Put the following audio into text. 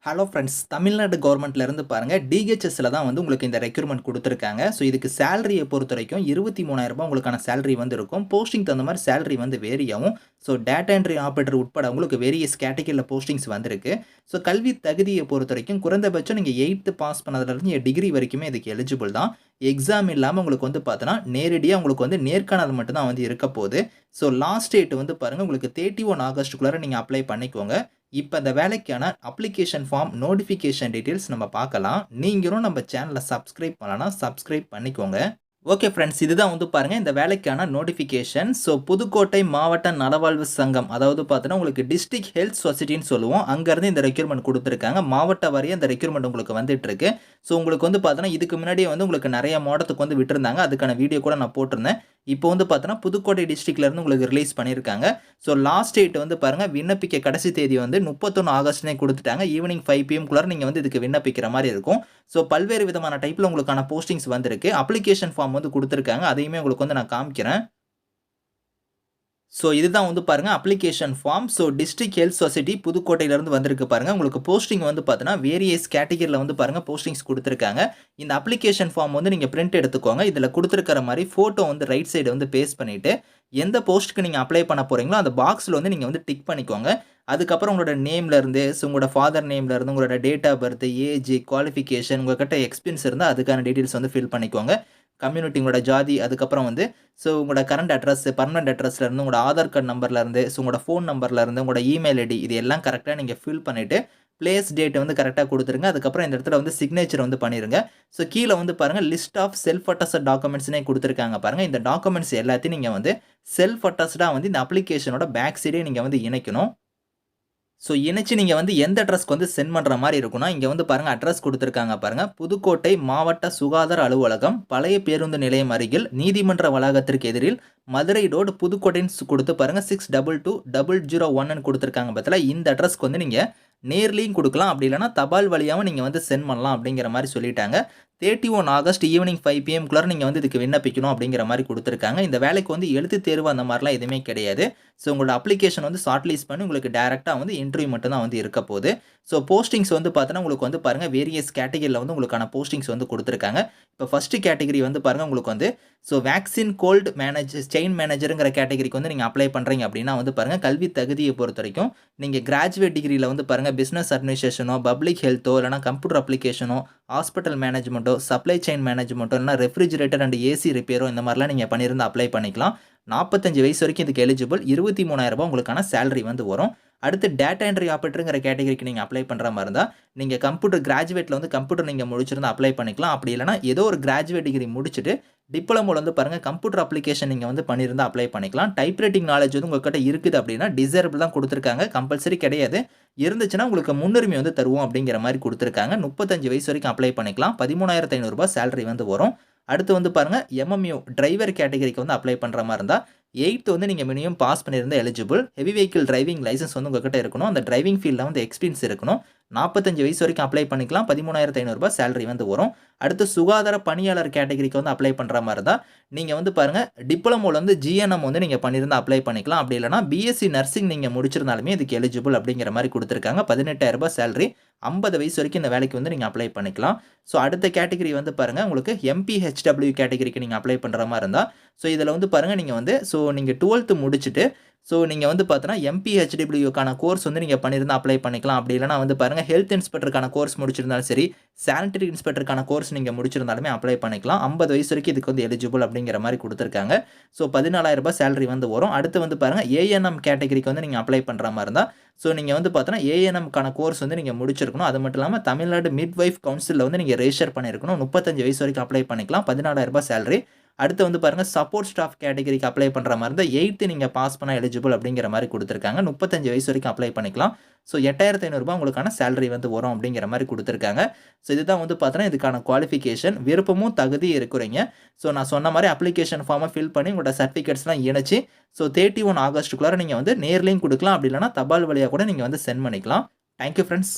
Hello friends, Tamil Nadu கவர்மெண்ட்லேருந்து பாருங்கள் டிஹெச்எஸ்ல தான் வந்து உங்களுக்கு இந்த ரெக்ரூட்மெண்ட் கொடுத்துருக்காங்க. ஸோ இதுக்கு சேலரியை பொறுத்த வரைக்கும் ரூ. 23,000 உங்களுக்கான சேலரி வந்து இருக்கும். போஸ்டிங் தகுந்த மாதிரி சேலரி வந்து வேரி ஆகும். ஸோ டேட்டா என்ட்ரி ஆப்பரேட்டர் உட்பட உங்களுக்கு வேரியஸ் கேட்டகரியில் போஸ்டிங்ஸ் வந்திருக்கு. ஸோ கல்வி தகுதியை பொறுத்த வரைக்கும் குறைந்தபட்சம் நீங்கள் 8th பாஸ் பண்ணதுலேருந்து டிகிரி வரைக்குமே இதுக்கு எலிஜிபிள் தான். எக்ஸாம் இல்லாமல் உங்களுக்கு வந்து பார்த்தோன்னா நேரடியாக உங்களுக்கு வந்து நேர்காணல் மட்டும் தான் வந்து இருக்க போகுது. ஸோ லாஸ்ட் டேட் வந்து பாருங்கள் உங்களுக்கு 31 ஆகஸ்ட்டுக்குள்ளார நீங்கள் அப்ளை பண்ணிக்கோங்க. இப்ப இந்த வேலைக்கான அப்ளிகேஷன் ஃபார்ம் நோட்டிஃபிகேஷன் டீட்டெயில்ஸ் நம்ம பார்க்கலாம். நீங்களும் நம்ம சேனலை சப்ஸ்கிரைப் பண்ணலனா சப்ஸ்கிரைப் பண்ணிக்கோங்க. ஓகே ஃப்ரெண்ட்ஸ், இதுதான் வந்து பாருங்க இந்த வேலைக்கான நோட்டிஃபிகேஷன். ஸோ புதுக்கோட்டை மாவட்ட நலவாழ்வு சங்கம், அதாவது பார்த்தீங்கன்னா உங்களுக்கு டிஸ்ட்ரிக்ட் ஹெல்த் சொசைட்டின்னு சொல்லுவோம். அங்கேருந்து இந்த ரெக்யூர்மெண்ட் கொடுத்துருக்காங்க. மாவட்ட வாரியாக இந்த ரெக்யூர்மெண்ட் உங்களுக்கு வந்துட்டு இருக்கு. ஸோ உங்களுக்கு வந்து பார்த்தீங்கன்னா இதுக்கு முன்னாடியே வந்து உங்களுக்கு நிறைய மாவட்டத்துக்கு வந்து விட்டுருந்தாங்க. அதுக்கான வீடியோ கூட நான் போட்டிருந்தேன். இப்போ வந்து பார்த்தோன்னா புதுக்கோட்டை டிஸ்ட்ரிக்ட்லேருந்து உங்களுக்கு ரிலீஸ் பண்ணியிருக்காங்க. ஸோ லாஸ்ட் டேட் வந்து பாருங்கள் விண்ணப்பிக்க கடைசி தேதி வந்து 31 ஆகஸ்ட்னே கொடுத்துட்டாங்க. ஈவினிங் 5 PM குள்ளார நீங்கள் வந்து இதுக்கு விண்ணப்பிக்கிற மாதிரி இருக்கும். ஸோ பல்வேறு விதமான டைப்பில் உங்களுக்கான போஸ்டிங்ஸ் வந்திருக்கு. அப்ளிகேஷன் ஃபார்ம் வந்து கொடுத்துருக்காங்க. அதையுமே உங்களுக்கு வந்து நான் காமிக்கிறேன். ஸோ இதுதான் வந்து பாருங்க application form. So district health society புதுக்கோட்டையிலேருந்து வந்திருக்கு பாருங்க. உங்களுக்கு போஸ்டிங் வந்து பார்த்தீங்கன்னா வேரியஸ் கேட்டகரியில் வந்து பாருங்க போஸ்டிங்ஸ் கொடுத்துருக்காங்க. இந்த அப்ளிகேஷன் ஃபார்ம் வந்து நீங்கள் பிரிண்ட் எடுத்துக்கோங்க. இதில் கொடுத்துருக்கிற மாதிரி ஃபோட்டோ வந்து ரைட் சைடு வந்து பேஸ்ட் பண்ணிவிட்டு எந்த போஸ்ட்டுக்கு நீங்கள் அப்ளை பண்ண போகிறீங்களோ அந்த பாக்ஸில் வந்து நீங்கள் வந்து டிக் பண்ணிக்கோங்க. அதுக்கப்புறம் உங்களோட நேம்லேருந்து, ஸோ உங்களோட ஃபாதர் நேம்லேருந்து, உங்களோட date of birth, age, qualification, உங்கள்கிட்ட எக்ஸ்பீரியன்ஸ் இருந்தால் அதுக்கான டீட்டெயில்ஸ் வந்து ஃபில் பண்ணிக்கோங்க. கம்யூனிட்டி, உங்களோட ஜாதி, அதுக்கப்புறம் வந்து ஸோ உங்களோட கரண்ட் அட்ரஸ், பெர்மனன்ட் அட்ரஸ்லேருந்து, உங்களோட ஆதார் கார்டு நம்பர்லேருந்து, ஸோ உங்களோட ஃபோன் நம்பர்லேருந்து, உங்களோட இமெயில் ஐடி இது எல்லாம் கரெக்டாக நீங்கள் ஃபில் பண்ணிவிட்டு பிளேஸ் டேட் வந்து கரெக்டாக கொடுத்துருங்க. அதுக்கப்புறம் இந்த இடத்துல வந்து சிக்னேச்சர் வந்து பண்ணிடுங்க. ஸோ கீழே வந்து பாருங்கள் லிஸ்ட் ஆஃப் செல்ஃப் அட்டஸ்ட் டாக்குமெண்ட்ஸ்னே கொடுத்துருக்காங்க பாருங்கள். இந்த டாக்குமெண்ட்ஸ் எல்லாத்தையும் நீங்கள் வந்து செல்ஃப் அட்டஸ்டாக வந்து இந்த அப்ளிகேஷனோட பேக் சைடே நீங்கள் வந்து இணைக்கணும். ஸோ இணைச்சு நீங்கள் வந்து எந்த அட்ரஸ்க்கு வந்து சென்ட் பண்ணுற மாதிரி இருக்குன்னா, இங்கே வந்து பாருங்கள் அட்ரஸ் கொடுத்துருக்காங்க பாருங்கள். புதுக்கோட்டை மாவட்ட சுகாதார அலுவலகம், பழைய பேருந்து நிலையம் அருகில், நீதிமன்ற வளாகத்திற்கு எதிரில், மதுரை ரோடு, புதுக்கோட்டைன்னு கொடுத்து பாருங்கள் 622001 கொடுத்துருக்காங்க பார்த்தீங்களா. இந்த அட்ரஸ்க்கு வந்து நீங்கள் நேர்லையும் கொடுக்கலாம், அப்படி இல்லைனா தபால் வழியாகவும் நீங்கள் வந்து சென்ட் பண்ணலாம் அப்படிங்கிற மாதிரி சொல்லிட்டாங்க. 31 ஆகஸ்ட் ஈவினிங் 5 PM குள்ளார நீங்கள் வந்து இதுக்கு விண்ணப்பிக்கணும் அப்படிங்கிற மாதிரி கொடுத்துருக்காங்க. இந்த வேலைக்கு வந்து எழுத்து தேர்வு அந்த மாதிரிலாம் எதுவுமே கிடையாது. ஸோ உங்களோட அப்ளிகேஷன் வந்து ஷார்ட் லிஸ்ட் பண்ணி உங்களுக்கு டேரெக்டாக வந்து இன்டர்வியூ மட்டும் தான் வந்து இருக்க போகுது. ஸோ போஸ்டிங்ஸ் வந்து பார்த்தீங்கன்னா உங்களுக்கு வந்து பாருங்கள் வேரியஸ் கேட்டகரியில் வந்து உங்களுக்கான போஸ்டிங்ஸ் வந்து கொடுத்துருக்காங்க. இப்போ ஃபஸ்ட்டு கேட்டகரி வந்து பாருங்கள் உங்களுக்கு வந்து ஸோ வேக்சின் கோல்டு செயின் மேனேஜருங்கிற கேட்டகரிக்கு வந்து நீங்கள் அப்ளை பண்ணுறீங்க அப்படின்னா வந்து பாருங்கள் கல்வி தகுதியை பொறுத்த வரைக்கும் நீங்கள் கிராஜுவேட் டிகிரியில் வந்து பாருங்கள் பிஸ்னஸ் அட்மினிஸ்ட்ரேஷனோ, பப்ளிக் ஹெல்த்தோ, இல்லைனா கம்ப்யூட்டர் அப்ளிகேஷனோ, ஹாஸ்பிட்டல் மேனேஜ்மெண்ட்டோ, சப்ளை செயின் மேனேஜ்மெண்ட்டோ, இல்லைனா ரெஃப்ரிஜிரேட்டர் அண்ட் ஏசி ரிப்பேரோ இந்த மாதிரிலாம் நீங்கள் பண்ணியிருந்து அப்ளை பண்ணிக்கலாம். 45 வயசு வரைக்கும் இதுக்கு எலிஜிபிள். ரூ. 23,000 உங்களுக்கான சேலரி வந்து வரும். அடுத்து டேட்டா என்ட்ரி ஆப்பரேட்டருங்கிற கேட்டகரிக்கு நீங்கள் அப்ளை பண்ணுற மாதிரி இருந்தால் நீங்கள் கம்ப்யூட்டர் கிராஜுவேட்டில் வந்து கம்ப்யூட்டர் நீங்கள் முடிச்சிருந்தா அப்ளை பண்ணிக்கலாம். அப்படி இல்லைனா ஏதோ ஒரு கிராஜுவேட் டிகிரி முடிச்சுட்டு டிப்ளமோவில் வந்து பாருங்கள் கம்ப்யூட்டர் அப்ளிகேஷன் நீங்கள் வந்து பண்ணியிருந்தால் அப்ளை பண்ணிக்கலாம். டைப் ரைட்டிங் நாலேஜ் வந்து உங்கள்கிட்ட இருக்குது அப்படின்னா டிசேபிள் தான் கொடுத்துருக்காங்க, கம்பல்சரி கிடையாது. இருந்துச்சுன்னா உங்களுக்கு முன்னுரிமை வந்து தருவோம் அப்படிங்கிற மாதிரி கொடுத்துருக்காங்க. 35 வயசு வரைக்கும் அப்ளை பண்ணிக்கலாம். ரூ. 13,500 சேலரி வந்து வரும். அடுத்து வந்து பாருங்கள் எம்எம்யூ டிரைவர் கேட்டகரிக்கு வந்து அப்ளை பண்ணுற மாதிரி இருந்தால் 8th வந்து நீங்கள் மினிமம் பாஸ் பண்ணியிருந்தால் eligible. Heavy vehicle driving licence வந்து உங்கள்கிட்ட இருக்கணும். அந்த டிரைவிங் ஃபீல்டில் வந்து எக்ஸ்பீரியன்ஸ் இருக்கணும். 45 வயசு வரைக்கும் அப்ளை பண்ணிக்கலாம். ரூ. 13,500 சேலரி வந்து வரும். அடுத்து சுகாதார பணியாளர் கேட்டகரிக்கு வந்து அப்ளை பண்ணுற மாதிரி இருந்தால் நீங்கள் வந்து பாருங்கள் டிப்ளமோவில் வந்து ஜிஎன்எம் வந்து நீங்கள் பண்ணியிருந்தால் அப்ளை பண்ணிக்கலாம். அப்படி இல்லைனா பிஎஸ்சி நர்சிங் நீங்கள் முடிச்சிருந்தாலுமே இதுக்கு எலிஜிபிள் அப்படிங்கிற மாதிரி கொடுத்துருக்காங்க. ரூ. 18,000 சேலரி. 50 வயசு வரைக்கும் இந்த வேலைக்கு வந்து நீங்கள் அப்ளை பண்ணிக்கலாம். ஸோ அடுத்த கேட்டகரி வந்து பாருங்கள் உங்களுக்கு எம்பிஹெச்டபிள்யூ கேட்டகரிக்கு நீங்கள் அப்ளை பண்ணுற மாதிரி இருந்தால் ஸோ இதில் வந்து பாருங்கள் நீங்கள் வந்து ஸோ நீங்கள் 12th முடிச்சுட்டு ஸோ நீங்கள் வந்து பார்த்தோன்னா எம்பிஹெச்டபிள்யூக்கான கோர்ஸ் வந்து நீங்கள் பண்ணியிருந்தால் அப்ளை பண்ணிக்கலாம். அப்படி இல்லைனா வந்து பாருங்கள் ஹெல்த் இன்ஸ்பெக்டருக்கான கோர்ஸ் முடிச்சிருந்தாலும் சரி, சானிட்டரி இன்ஸ்பெக்டருக்கான கோர்ஸ் நீங்கள் முடிச்சிருந்தாலுமே அப்ளை பண்ணிக்கலாம். 50 வயசு வரைக்கும் இதுக்கு வந்து எலிஜிபிள் அப்படிங்கிற மாதிரி கொடுத்துருக்காங்க. ஸோ ரூ. 14,000 சேலரி வந்து வரும். அடுத்து வந்து பாருங்கள் ஏஎன்எம் கேட்டகரிக்கு வந்து நீங்கள் அப்ளை பண்ணுற மாதிரி இருந்தால் ஸோ நீங்கள் வந்து பார்த்தோன்னா ஏஎன்எம்க்கான கோர்ஸ் வந்து நீங்கள் முடிச்சிருக்கணும். அது மட்டும் இல்லாமல் தமிழ்நாடு மிட்வைஃப் கவுன்சிலில் வந்து நீங்கள் ரெஜிஸ்டர் பண்ணியிருக்கணும். 35 வயசு வரைக்கும் அப்ளை பண்ணிக்கலாம். ரூ. 14,000 சேலரி. அடுத்து வந்து பாருங்கள் சப்போர்ட் ஸ்டாஃப் கேட்டகரிக்கு அப்ளை பண்ணுற மாதிரி இருந்தால் 8th நீங்கள் பாஸ் பண்ண எலிஜிபிள் அப்படிங்கிற மாதிரி கொடுத்துருக்காங்க. 35 வயசு வரைக்கும் அப்ளை பண்ணிக்கலாம். ஸோ ரூ. 8,500 உங்களுக்கான சேலரி வந்து வரும் அப்படிங்கிற மாதிரி கொடுத்துருக்காங்க. ஸோ இதுதான் வந்து பார்த்தோன்னா இதுக்கான குவாலிஃபிகேஷன். விருப்பமும் தகுதி இருக்கிறீங்க. ஸோ நான் சொன்ன மாதிரி அப்ளிகேஷன் ஃபார்மை ஃபில் பண்ணி உங்களோட சர்டிஃபிகேட்ஸ்லாம் இணைச்சி ஸோ 31 ஆகஸ்ட்டுக்குள்ளார நீங்கள் வந்து நேர்லையும் கொடுக்கலாம். அப்படி இல்லைனா தபால் வழியாக கூட நீங்கள் வந்து சென்ட் பண்ணிக்கலாம். Thank you friends.